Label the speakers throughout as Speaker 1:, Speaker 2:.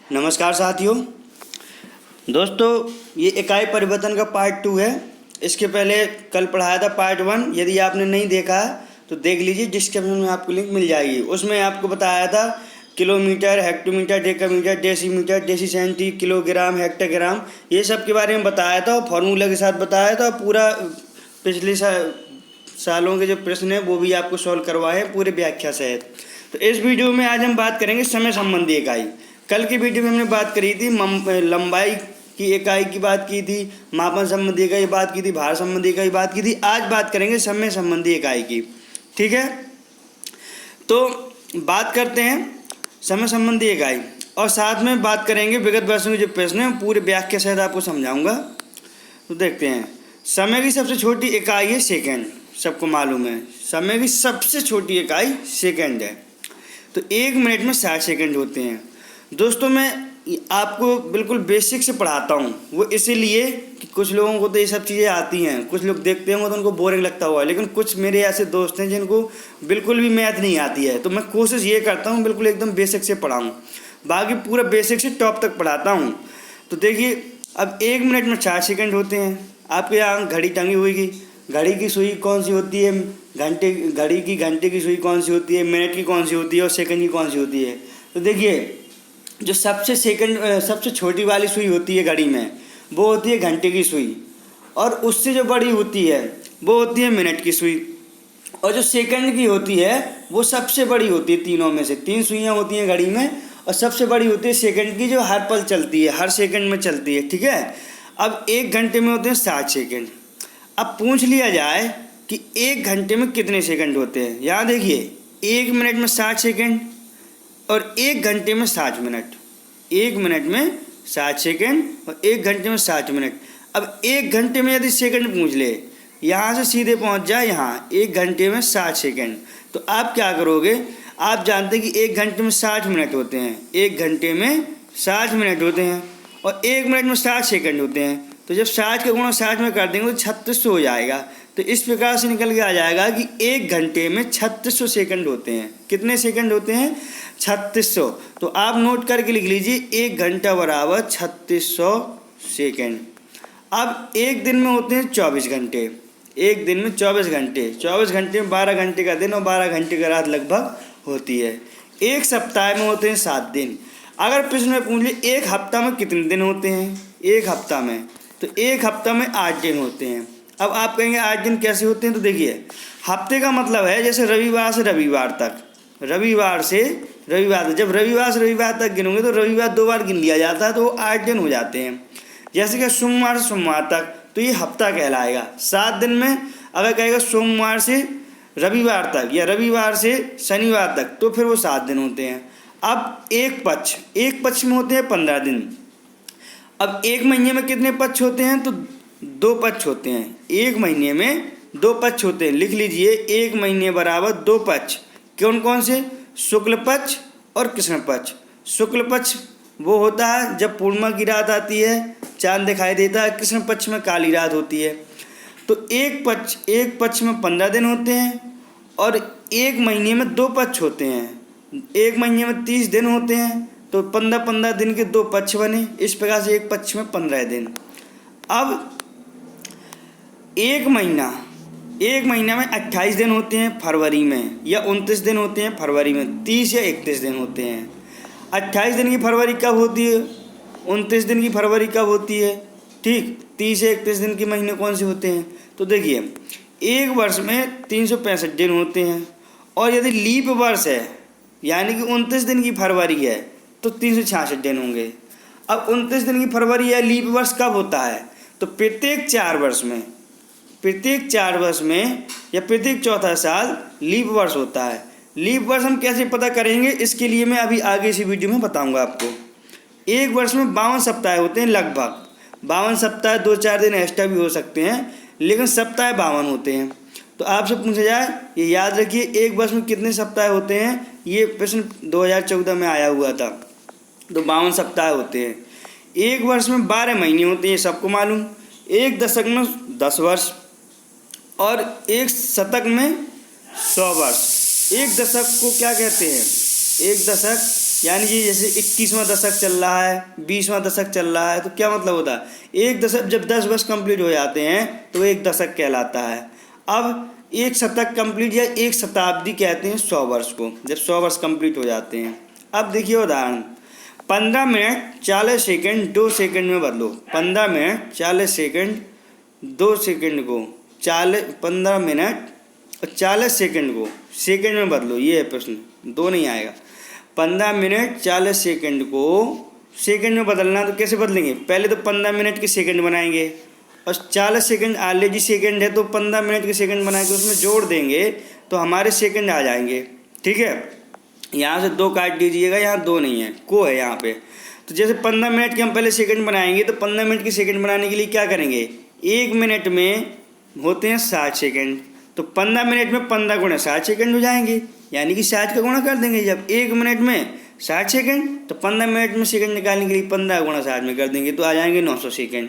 Speaker 1: नमस्कार साथियों। दोस्तों, ये इकाई परिवर्तन का पार्ट 2 है। इसके पहले कल पढ़ाया था पार्ट 1। यदि आपने नहीं देखा है तो देख लीजिए, डिस्क्रिप्शन में आपको लिंक मिल जाएगी। उसमें आपको बताया था kilometre, hectometre, decametre, decimetre, deci centi, kilogram, hectogram, ये सब के बारे में बताया था और फार्मूला के साथ बताया था। पूरा पिछले सालों के जो प्रश्न हैं वो भी आपको सॉल्व करवाए हैं पूरे व्याख्या सहित। तो इस वीडियो में आज हम बात करेंगे समय संबंधी इकाई। कल की वीडियो में हमने बात करी थी लंबाई की इकाई की बात की थी, मापन संबंधी इकाई बात की थी, भार संबंधी इकाई बात की थी। आज बात करेंगे समय संबंधी इकाई की। ठीक है, तो बात करते हैं समय संबंधी इकाई और साथ में बात करेंगे विगत वर्षों के जो प्रश्न हैं पूरे व्याख्या सहित आपको समझाऊंगा। तो देखते हैं, समय की सबसे छोटी इकाई है सेकेंड। सबको मालूम है समय की सबसे छोटी इकाई सेकेंड है। तो 1 मिनट में 60 सेकेंड होते हैं। दोस्तों, मैं आपको बिल्कुल बेसिक से पढ़ाता हूँ, वो इसीलिए कि कुछ लोगों को तो ये सब चीज़ें आती हैं, कुछ लोग देखते होंगे तो उनको बोरिंग लगता हुआ है, लेकिन कुछ मेरे ऐसे दोस्त हैं जिनको बिल्कुल भी मैथ नहीं आती है। तो मैं कोशिश ये करता हूँ बिल्कुल एकदम बेसिक से पढ़ाऊँ, बाकी पूरा बेसिक से टॉप तक पढ़ाता हूँ। तो देखिए, अब 1 मिनट में 60 सेकेंड होते हैं। आपके यहाँ घड़ी टंगी हुई, घड़ी की सुई कौन सी होती है? घंटे की सुई कौन सी होती है? मिनट की कौन सी होती है? और सेकंड की कौन सी होती है? तो देखिए, जो सबसे छोटी वाली सुई होती है घड़ी में, वो होती है घंटे की सुई, और उससे जो बड़ी होती है वो होती है मिनट की सुई, और जो सेकंड की होती है वो सबसे बड़ी होती है। तीनों में से 3 सुइयाँ होती हैं घड़ी में, और सबसे बड़ी होती है सेकंड की, जो हर पल चलती है, हर सेकंड में चलती है। ठीक है, अब 1 घंटे में होते हैं 60 सेकंड। अब पूछ लिया जाए कि 1 घंटे में कितने सेकंड होते हैं। यहाँ देखिए, 1 मिनट में 60 सेकंड और 1 घंटे में 60 मिनट। 1 मिनट में 60 सेकंड और 1 घंटे में 60 मिनट। अब 1 घंटे में यदि सेकंड पूछ ले, यहाँ से सीधे पहुँच जाए यहाँ 1 घंटे में 60 सेकंड, तो आप क्या करोगे? आप जानते हैं कि 1 घंटे में 60 मिनट होते हैं, 1 घंटे में 60 मिनट होते हैं, और 1 मिनट में 60 सेकंड होते हैं। तो जब 60 का गुणा 60 में कर देंगे तो 3600 हो जाएगा। तो इस प्रकार से निकल के आ जाएगा कि 1 घंटे में 3600 सेकंड होते हैं। कितने सेकंड होते हैं? 3600। तो आप नोट करके लिख लीजिए, 1 घंटा बराबर 3600 सेकंड। अब एक दिन में होते हैं 24 घंटे। एक दिन में 24 घंटे, 24 घंटे में 12 घंटे का दिन और 12 घंटे का रात लगभग होती है। एक सप्ताह में होते हैं 7 दिन। अगर प्रश्न में पूछ ले 1 हफ्ता में कितने दिन होते हैं? 1 हफ्ता में, तो 1 हफ्ता में 8 दिन होते हैं। अब आप कहेंगे 8 दिन कैसे होते हैं? तो देखिए, हफ्ते का मतलब है जैसे रविवार से रविवार तक, रविवार से रविवार तक। जब रविवार से रविवार तक गिनोगे तो रविवार 2 बार गिन लिया जाता है, तो वो 8 दिन हो जाते हैं। जैसे कि सोमवार से सोमवार तक, तो ये हफ्ता कहलाएगा। 7 दिन में अगर कहेगा सोमवार से रविवार तक या रविवार से शनिवार तक, तो फिर वो 7 दिन होते हैं। अब एक पक्ष में होते हैं 15 दिन। अब 1 महीने में कितने पक्ष होते हैं? तो 2 पक्ष होते हैं। 1 महीने में 2 पक्ष होते हैं। लिख लीजिए, 1 महीने बराबर 2 पक्ष। कौन कौन से? शुक्ल पक्ष और कृष्ण पक्ष। शुक्ल पक्ष वो होता है जब पूर्णिमा की रात आती है, चांद दिखाई देता है। कृष्ण पक्ष में काली रात होती है। तो एक पक्ष में 15 दिन होते हैं, और 1 महीने में 2 पक्ष होते हैं। 1 महीने में 30 दिन होते हैं, तो 15 दिन के 2 पक्ष बने। इस प्रकार से एक पक्ष में 15 दिन। अब एक महीना में 28 दिन होते हैं फरवरी में, या 29 दिन होते हैं फरवरी में, 30 या 31 दिन होते हैं। 28 दिन की फरवरी कब होती है? 29 दिन की फरवरी कब होती है? ठीक, 30 या 31 दिन के महीने कौन से होते हैं? तो देखिए, एक वर्ष में 365 दिन होते हैं, और यदि लीप वर्ष है यानी कि 29 दिन की फरवरी है तो 366 दिन होंगे। अब 29 दिन की फरवरी या लीप वर्ष कब होता है? तो प्रत्येक 4 वर्ष में या प्रत्येक चौथा साल लीप वर्ष होता है। लीप वर्ष हम कैसे पता करेंगे, इसके लिए मैं अभी आगे इसी वीडियो में बताऊंगा आपको। एक वर्ष में 52 सप्ताह होते हैं, लगभग 52 सप्ताह। 2-4 दिन एक्स्ट्रा भी हो सकते हैं, लेकिन सप्ताह 52 होते हैं। तो आपसे पूछा जाए, ये याद रखिए, एक वर्ष में कितने सप्ताह होते हैं? ये प्रश्न 2014 में आया हुआ था। तो 52 सप्ताह होते हैं। एक वर्ष में 12 महीने होते हैं, सबको मालूम। एक दशक में 10 वर्ष, और एक शतक में 100 वर्ष। एक दशक को क्या कहते हैं? एक दशक यानी कि जैसे 21वां दशक चल रहा है, 20वां दशक चल रहा है, तो क्या मतलब होता है, एक दशक जब 10 वर्ष कंप्लीट हो जाते हैं तो एक दशक कहलाता है। अब एक शतक कंप्लीट या एक शताब्दी कहते हैं 100 वर्ष को, जब 100 वर्ष कंप्लीट हो जाते हैं। अब देखिए उदाहरण, 15 मिनट 40 सेकंड 2 सेकंड में बदलो। 15 मिनट 40 सेकंड 2 सेकंड को 15 मिनट और 40 सेकंड को सेकंड में बदलो। ये है प्रश्न, दो नहीं आएगा। 15 मिनट 40 सेकंड को सेकंड में बदलना, तो कैसे बदलेंगे, पहले तो 15 मिनट के सेकंड बनाएंगे और 40 सेकंड ऑलरेडी सेकंड है, तो 15 मिनट के सेकंड बना के उसमें जोड़ देंगे तो हमारे सेकंड आ जाएंगे। ठीक है, यहाँ से 2 काट दीजिएगा, यहाँ 2 नहीं है, को है यहाँ पे। तो जैसे 15 मिनट के हम पहले सेकंड बनाएंगे, तो 15 मिनट के सेकंड बनाने के लिए क्या करेंगे, 1 मिनट में होते हैं 60 सेकंड, तो 15 मिनट में 15 गुणा 60 सेकंड हो जाएंगे, यानी कि 60 का गुणा कर देंगे। जब 1 मिनट में 60 सेकंड, तो 15 मिनट में सेकंड निकालने के लिए 15 गुणा 60 में कर देंगे, तो आ जाएंगे 900 सेकंड।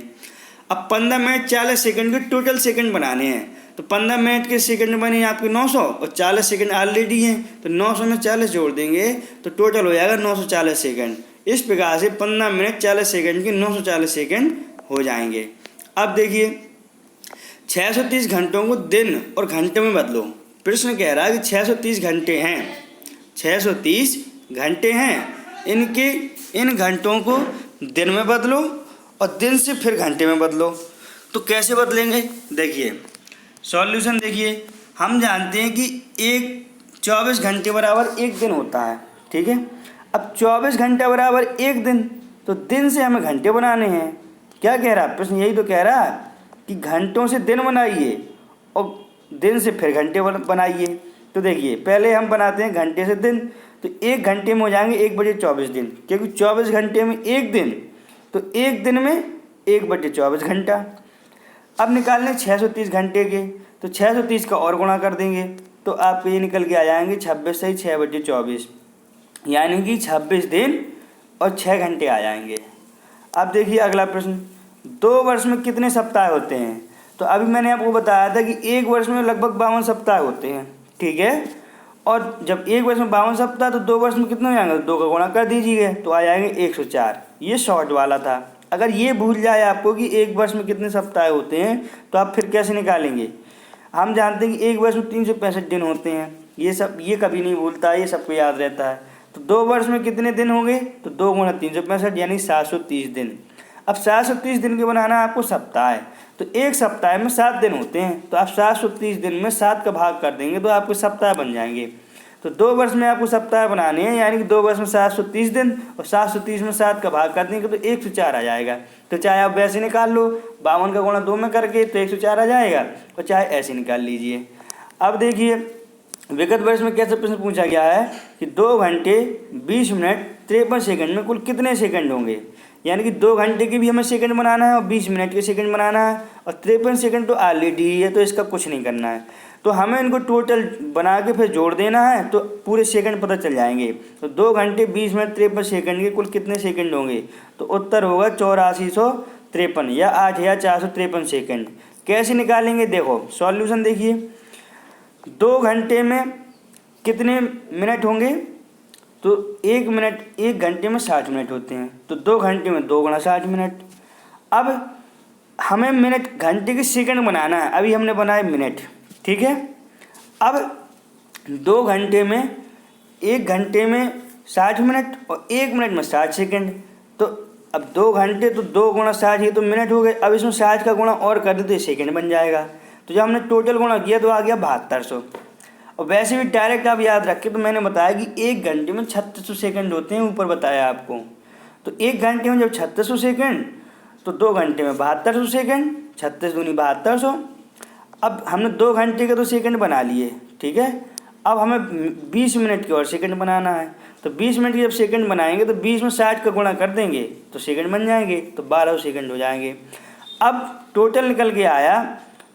Speaker 1: अब 15 मिनट 40 सेकंड के टोटल सेकंड बनाने हैं, तो 15 मिनट के सेकंड बने आपके 900 और 40 सेकंड ऑलरेडी हैं, तो 900 में 40 जोड़ देंगे तो टोटल हो जाएगा 940 सेकंड। इस प्रकार से 15 मिनट 40 सेकंड के 940 सेकंड हो जाएंगे। अब देखिए 630 घंटों को दिन और घंटे में बदलो। प्रश्न कह रहा है कि 630 घंटे हैं, 630 घंटे हैं, इन घंटों को दिन में बदलो और दिन से फिर घंटे में बदलो। तो कैसे बदलेंगे, देखिए सॉल्यूशन देखिए, हम जानते हैं कि 24 घंटे बराबर 1 दिन होता है। ठीक है, अब 24 घंटे बराबर 1 दिन, तो दिन से हमें घंटे बनाने हैं। क्या कह रहा है प्रश्न, यही तो कह रहा है कि घंटों से दिन बनाइए और दिन से फिर घंटे बनाइए। तो देखिए पहले हम बनाते हैं घंटे से दिन, तो 1 घंटे में हो जाएंगे 1/24 दिन, क्योंकि 24 घंटे में 1 दिन, तो 1 दिन में 1/24 घंटा। अब निकालने 630 घंटे के, तो 630 का और गुणा कर देंगे, तो आपको ये निकल के आ जाएंगे 26 से 6/24, यानी कि 26 दिन और 6 घंटे आ जाएंगे। अब देखिए अगला प्रश्न, 2 वर्ष में कितने सप्ताह होते हैं। तो अभी मैंने आपको बताया था कि 1 वर्ष में लगभग 52 सप्ताह होते हैं। ठीक है, और जब 1 वर्ष में 52 सप्ताह, तो 2 वर्ष में कितने हो जाएंगे, 2 का गुणा कर दीजिए तो आ जाएंगे 104। ये शॉर्ट वाला था। अगर ये भूल जाए आपको कि 1 वर्ष में कितने सप्ताह होते हैं, तो आप फिर कैसे निकालेंगे। हम जानते हैं कि 1 वर्ष में 365 दिन होते हैं, ये कभी नहीं भूलता, ये सबको याद रहता है। तो 2 वर्ष में कितने दिन होंगे, तो 2 गुणा 365 यानी 730 दिन। अब 730 दिन के बनाना है आपको सप्ताह है, तो एक सप्ताह में 7 दिन होते हैं, तो आप 730 दिन में 7 का भाग कर देंगे तो आपके सप्ताह बन जाएंगे। तो 2 वर्ष में आपको सप्ताह बनाने हैं, यानी कि 2 वर्ष में 730 दिन और 730 में 7 का भाग कर देंगे तो 104 आ जाएगा। तो चाहे आप वैसे निकाल लो 52 का गुणा 2 में करके, तो 104 आ जाएगा, और चाहे ऐसे निकाल लीजिए। अब देखिए विगत वर्ष में कैसे प्रश्न पूछा गया है कि 2 घंटे 20 मिनट 53 सेकंड में कुल कितने सेकंड होंगे। यानी कि 2 घंटे के भी हमें सेकंड बनाना है और 20 मिनट के सेकंड बनाना है, और 53 सेकंड तो ऑलरेडी ही है, तो इसका कुछ नहीं करना है। तो हमें इनको टोटल बना के फिर जोड़ देना है, तो पूरे सेकंड पता चल जाएंगे। तो 2 घंटे 20 मिनट 53 सेकंड के कुल कितने सेकंड होंगे, तो उत्तर होगा 8453 या 8453 सेकंड। कैसे निकालेंगे, देखो सॉल्यूशन देखिए, 2 घंटे में कितने मिनट होंगे, तो 1 घंटे में 60 मिनट होते हैं, तो 2 घंटे में 2 गुणा 60 मिनट। अब हमें मिनट घंटे के सेकंड बनाना है, अभी हमने बनाए मिनट। ठीक है, अब 2 घंटे में 1 घंटे में 60 मिनट और 1 मिनट में 60 सेकंड, तो अब 2 घंटे तो 2 गुणा 60 ये तो मिनट हो गए। अब इसमें 60 का गुणा और कर दे तो ये सेकंड बन जाएगा। तो जब हमने टोटल गुणा किया तो आ गया 7200। और वैसे भी डायरेक्ट आप याद रखें, तो मैंने बताया कि 1 घंटे में 3600 सेकंड होते हैं, ऊपर बताया आपको। तो 1 घंटे में जब 3600 सेकंड, तो 2 घंटे में 7200 सेकंड, 36 दूनी 7200। अब हमने 2 घंटे के तो सेकंड बना लिए। ठीक है, अब हमें 20 मिनट के और सेकंड बनाना है, तो 20 मिनट के जब सेकंड बनाएंगे तो 20 में 60 का गुणा कर देंगे तो सेकंड बन जाएंगे, तो 1200 सेकंड हो जाएंगे। अब टोटल निकल के आया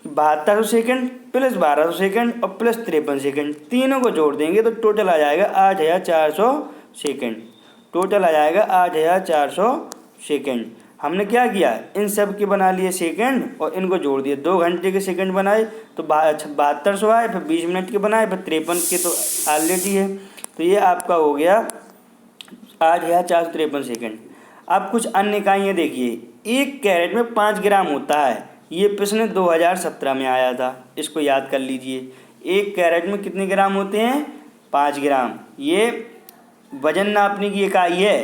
Speaker 1: 7200 सेकंड प्लस 1200 सेकंड और प्लस 53 सेकंड, तीनों को जोड़ देंगे तो टोटल आ जाएगा 8400 सेकंड। टोटल आ जाएगा 8400 सेकंड। हमने क्या किया, इन सब के बना लिए सेकंड और इनको जोड़ दिए। 2 घंटे के सेकंड बनाए तो 7200 आए, फिर 20 मिनट के बनाए, फिर 53 के तो ऑलरेडी है। तो ये आपका हो गया 8,453 सेकंड। अब कुछ अन्य इकाइयाँ देखिए। 1 कैरेट में 5 ग्राम होता है। ये प्रश्न 2017 में आया था, इसको याद कर लीजिए। 1 कैरेट में कितने ग्राम होते हैं? 5 ग्राम। ये वजन नापने की इकाई है।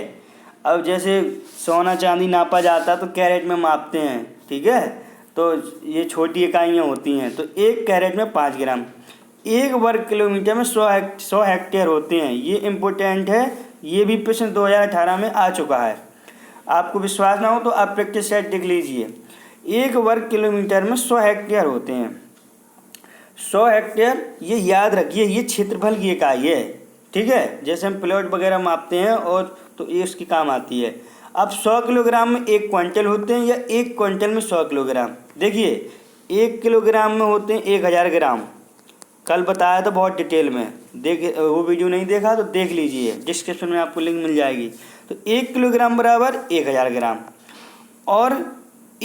Speaker 1: अब जैसे सोना चांदी नापा जाता है तो कैरेट में मापते हैं, ठीक है। तो ये छोटी इकाइयाँ होती हैं। तो 1 कैरेट में 5 ग्राम। 1 वर्ग किलोमीटर में 100 हेक्टेयर होते हैं। ये इम्पोर्टेंट है, ये भी प्रश्न 2018 में आ चुका है। आपको विश्वास ना हो तो आप प्रैक्टिस सेट देख लीजिए। 1 वर्ग किलोमीटर में 100 हेक्टेयर होते हैं। 100 हेक्टेयर, ये याद रखिए, ये क्षेत्रफल की इकाई है, ठीक है। जैसे हम प्लॉट वगैरह मापते हैं और तो ये इसकी काम आती है। अब 100 किलोग्राम में 1 क्विंटल होते हैं या 1 क्विंटल में 100 किलोग्राम। देखिए 1 किलोग्राम में होते हैं 1000 ग्राम। कल बताया था बहुत डिटेल में, वो वीडियो नहीं देखा तो देख लीजिए, डिस्क्रिप्शन में आपको लिंक मिल जाएगी। तो 1 किलोग्राम बराबर 1000 ग्राम और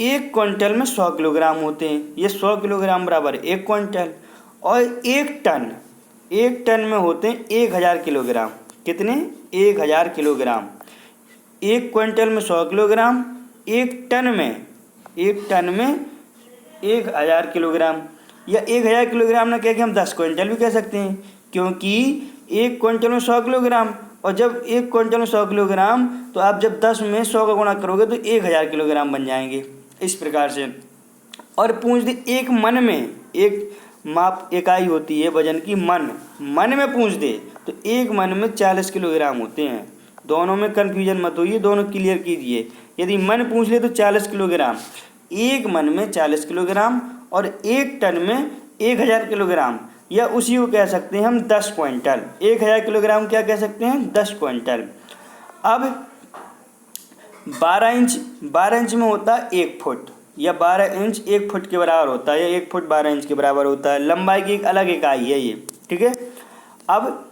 Speaker 1: 1 क्विंटल में 100 किलोग्राम होते हैं। ये 100 किलोग्राम बराबर 1 क्विंटल और 1 टन में होते हैं 1000 किलोग्राम। कितने? 1000 किलोग्राम। 1 क्विंटल में 100 किलोग्राम, 1 टन में 1000 किलोग्राम। या 1000 किलोग्राम ना कह के हम 10 क्विंटल भी कह सकते हैं, क्योंकि 1 क्विंटल में 100 किलोग्राम और जब 1 क्विंटल में 100 किलोग्राम तो आप जब 10 में 100 का गुणा करोगे तो 1000 किलोग्राम बन जाएंगे, इस प्रकार से। और पूछ दे 1 मन में, एक माप इकाई होती है वजन की, मन में पूछ दे तो 1 मन में 40 किलोग्राम होते हैं। दोनों में कन्फ्यूजन मत होइए, दोनों क्लियर कीजिए। यदि मन पूछ ले तो 40 किलोग्राम, 1 मन में 40 किलोग्राम और 1 टन में 1000 किलोग्राम, या उसी को कह सकते हैं हम 10 क्विंटल। 1000 किलोग्राम क्या कह सकते हैं? 10 क्विंटल। अब 12 इंच में होता है 1 फुट, या 12 इंच 1 फुट के बराबर होता है, या 1 फुट 12 इंच के बराबर होता है। लंबाई की एक अलग इकाई है ये, ठीक है। अब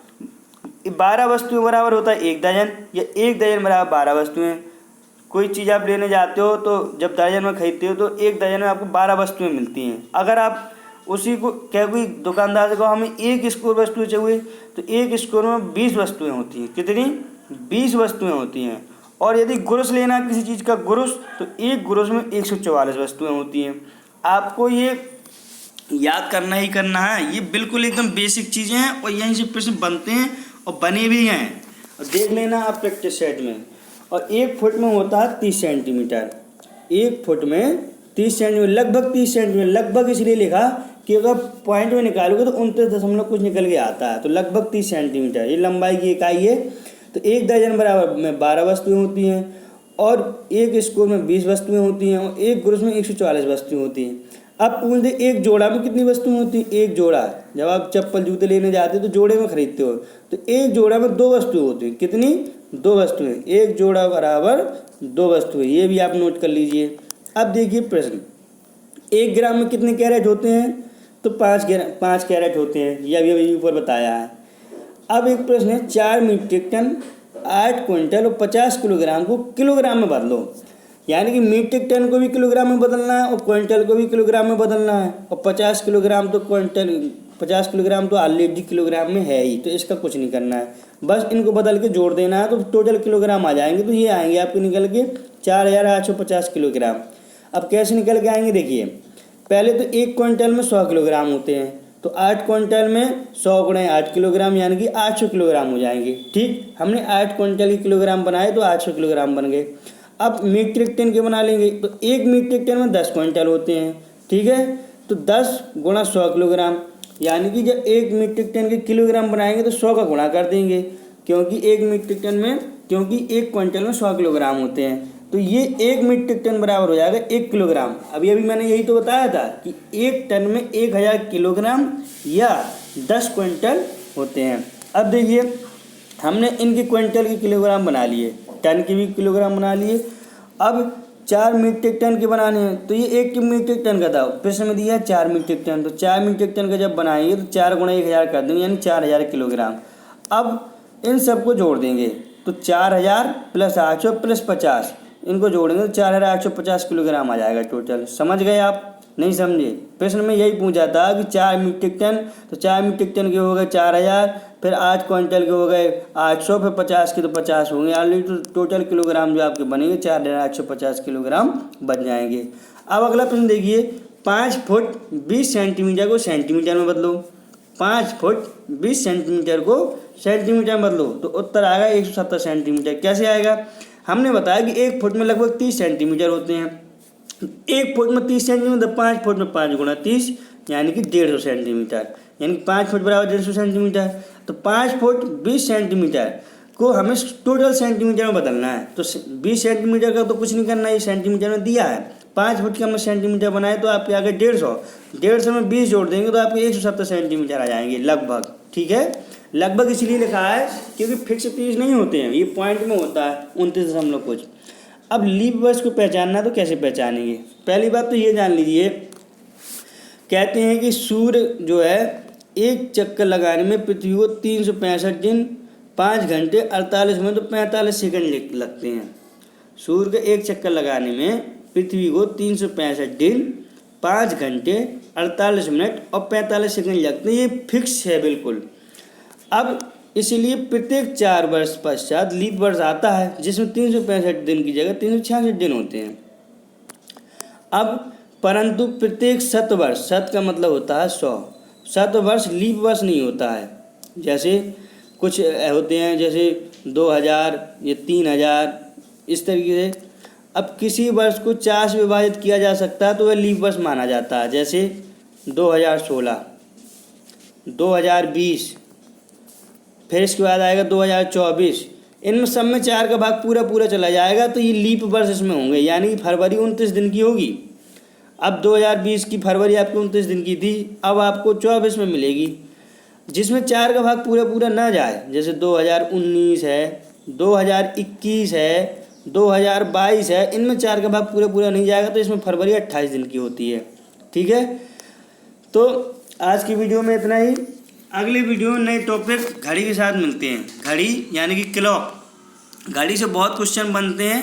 Speaker 1: 12 वस्तुएं बराबर होता है 1 दर्जन, या 1 दर्जन बराबर 12 वस्तुएं। कोई चीज़ आप लेने जाते हो तो जब दर्जन में खरीदते हो तो 1 दर्जन में आपको 12 वस्तुएं मिलती हैं। अगर आप उसी को क्या कोई दुकानदार से कहो हमें 1 स्क्वायर वस्तुएं चाहिए तो 1 स्क्वायर में 20 वस्तुएं होती हैं। कितनी? 20 वस्तुएं होती हैं। और यदि गुरुस लेना किसी चीज़ का गुरुस तो 1 गुरुस में 144 वस्तुएं होती हैं। आपको ये याद करना ही करना है, ये बिल्कुल एकदम बेसिक चीज़ें हैं और यहीं से प्रश्न बनते हैं और बने भी हैं। और देख लेना आप प्रैक्टिस सेट में। और 1 फुट में होता है 30 सेंटीमीटर। 1 फुट में 30 सेंटीमीटर, लगभग 30 सेंटीमीटर। लगभग इसलिए लिखा कि अगर पॉइंट में निकालोगे तो 29 दशमलव कुछ निकल के आता है, तो लगभग 30 सेंटीमीटर ये लंबाई की इकाई है। तो 1 दर्जन बराबर में 12 वस्तुएं होती हैं और 1 स्क्वायर में 20 वस्तुएं होती हैं और 1 गुरुस में 144 वस्तुएं होती हैं। अब पूछ दे 1 जोड़ा में कितनी वस्तुएं होती हैं? 1 जोड़ा, जब आप चप्पल जूते लेने जाते हो तो जोड़े में खरीदते हो तो 1 जोड़ा में 2 वस्तुएं होती हैं। कितनी? 2 वस्तुएं। 1 जोड़ा बराबर 2 वस्तुएं, ये भी आप नोट कर लीजिए। अब देखिए प्रश्न, 1 ग्राम में कितने कैरेट होते हैं? तो 5 कैरेट होते हैं, यह अभी ऊपर बताया है। अब एक प्रश्न है, 4 मीट्रिक टन, 8 क्विंटल और 50 किलोग्राम को किलोग्राम में बदलो। यानी कि मीट्रिक टन को भी किलोग्राम में बदलना है और क्विंटल को भी किलोग्राम में बदलना है। और 50 किलोग्राम तो ऑलरेडी किलोग्राम में है ही, तो इसका कुछ नहीं करना है, बस इनको बदल के जोड़ देना है तो टोटल किलोग्राम आ जाएंगे। तो ये आएंगे आपके निकल के 4850 किलोग्राम। अब कैसे निकल के आएंगे देखिए, पहले तो 1 क्विंटल में 100 किलोग्राम होते हैं, तो 8 क्विंटल में 100 गुणे 8 किलोग्राम यानी कि 800 किलोग्राम हो जाएंगे। ठीक, हमने 8 क्विंटल के किलोग्राम बनाए तो 800 किलोग्राम बन गए। अब मीट्रिक टन के बना लेंगे तो 1 मीट्रिक टन में 10 क्विंटल होते हैं, ठीक है। तो 10 गुणा 100 किलोग्राम, यानी कि जब 1 मीट्रिक टन के किलोग्राम बनाएंगे तो 100 का गुणा कर देंगे, क्योंकि 1 मीट्रिक टन में 1 क्विंटल में 100 किलोग्राम होते हैं। तो ये 1 मीट्रिक टन बराबर हो जाएगा 1 किलोग्राम। अभी मैंने यही तो बताया था कि 1 टन में 1000 किलोग्राम या 10 क्विंटल होते हैं। अब देखिए हमने इनके क्विंटल के किलोग्राम बना लिए, टन के भी किलोग्राम बना लिए। अब 4 मीट्रिक टन के बनाने हैं तो ये 1 मीट्रिक टन का था, प्रश्न में दिया 4 मीट्रिक टन, तो 4 मीट्रिक टन का जब बनाएंगे तो 4 गुणा 1000 कर देंगे यानी 4000 किलोग्राम। अब इन सबको जोड़ देंगे तो 4000 प्लस 800 प्लस 50, इनको जोड़ेंगे तो 4850 किलोग्राम आ जाएगा टोटल। समझ गए आप? नहीं समझे? प्रश्न में यही पूछा था कि 4 मीट्रिक टन, तो 4 मीट्रिक टन के हो गए 4000, फिर 8 क्विंटल के हो गए 800, फिर 50 के तो 50 होंगे ऑलरेडी, तो टोटल किलोग्राम जो आपके बनेंगे 4850 किलोग्राम बन जाएंगे। अब अगला प्रश्न देखिए, 5 फुट 20 सेंटीमीटर को सेंटीमीटर में बदलो। 5 फुट 20 सेंटीमीटर को सेंटीमीटर में बदलो तो उत्तर आएगा 170 सेंटीमीटर। कैसे आएगा? हमने बताया कि 1 फुट में लगभग 30 सेंटीमीटर होते हैं। 1 फुट में 30 सेंटीमीटर, 5 फुट में 5 गुणा 30 यानी कि 150 सेंटीमीटर, यानी कि 5 फुट बराबर 150 सेंटीमीटर। तो 5 फुट 20 सेंटीमीटर को हमें टोटल सेंटीमीटर में बदलना है। तो 20 सेंटीमीटर का तो कुछ नहीं करना, ये सेंटीमीटर में दिया है। 5 फुट का हमने सेंटीमीटर बनाए तो आपके आगे 150 में 20 जोड़ देंगे तो आपके 170 सेंटीमीटर आ जाएंगे लगभग। ठीक है, लगभग इसलिए लिखा है क्योंकि फिक्स 30 नहीं होते हैं, ये पॉइंट में होता है 29 कुछ। अब लीप वर्ष को पहचानना तो कैसे पहचानेंगे? पहली बात तो ये जान लीजिए, कहते हैं कि सूर्य जो है एक चक्कर लगाने में पृथ्वी को 365 दिन 5 घंटे 48 मिनट तो 45 सेकंड लगते हैं। सूर्य के एक चक्कर लगाने में पृथ्वी को 365 दिन 5 घंटे 48 मिनट और 45 सेकंड लगते हैं, ये फिक्स है बिल्कुल। अब इसीलिए प्रत्येक 4 वर्ष पश्चात लीप वर्ष आता है जिसमें 365 दिन की जगह 366 दिन होते हैं। अब परंतु प्रत्येक शतवर्ष, शत का मतलब होता है 100, शतवर्ष लीप वर्ष नहीं होता है। जैसे कुछ होते हैं जैसे 2000 या 3000 इस तरीके से। अब किसी वर्ष को 4 से विभाजित किया जा सकता है तो वह लीप वर्ष माना जाता है। जैसे 2016, 2020, फिर इसके बाद आएगा 2024। इनमें सब में 4 का भाग पूरा चला जाएगा तो ये लीप वर्ष इसमें होंगे, यानी कि फरवरी 29 दिन की होगी। अब 2020 की फरवरी आपको 29 दिन की थी, अब आपको 24 में मिलेगी। जिसमें 4 का भाग पूरा ना जाए, जैसे 2019 है, 2021 है, 2022 है, इनमें 4 का भाग पूरा नहीं जाएगा तो इसमें फरवरी 28 दिन की होती है। ठीक है, तो आज की वीडियो में इतना ही। अगली वीडियो में नए टॉपिक घड़ी के साथ मिलते हैं। घड़ी यानी कि क्लॉक, घड़ी से बहुत क्वेश्चन बनते हैं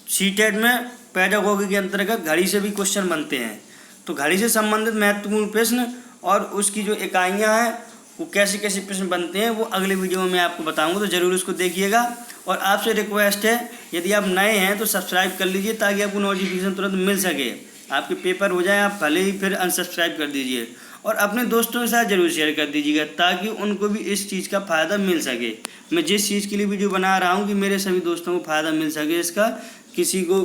Speaker 1: सीटेट में, पेडागोगी के अंतर्गत घड़ी से भी क्वेश्चन बनते हैं। तो घड़ी से संबंधित महत्वपूर्ण प्रश्न और उसकी जो इकाइयाँ हैं वो कैसे प्रश्न बनते हैं वो अगले वीडियो में मैं आपको बताऊंगा, तो ज़रूर उसको देखिएगा। और आपसे रिक्वेस्ट है, यदि आप नए हैं तो सब्सक्राइब कर लीजिए ताकि आपको नोटिफिकेशन तुरंत मिल सके। आपके पेपर हो जाए आप भले ही फिर अनसब्सक्राइब कर दीजिए और अपने दोस्तों के साथ ज़रूर शेयर कर दीजिएगा ताकि उनको भी इस चीज़ का फ़ायदा मिल सके। मैं जिस चीज़ के लिए वीडियो बना रहा हूँ कि मेरे सभी दोस्तों को फ़ायदा मिल सके, इसका किसी को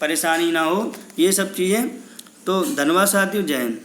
Speaker 1: परेशानी ना हो, ये सब चीज़ें। तो धन्यवाद साथियों, जय हिंद।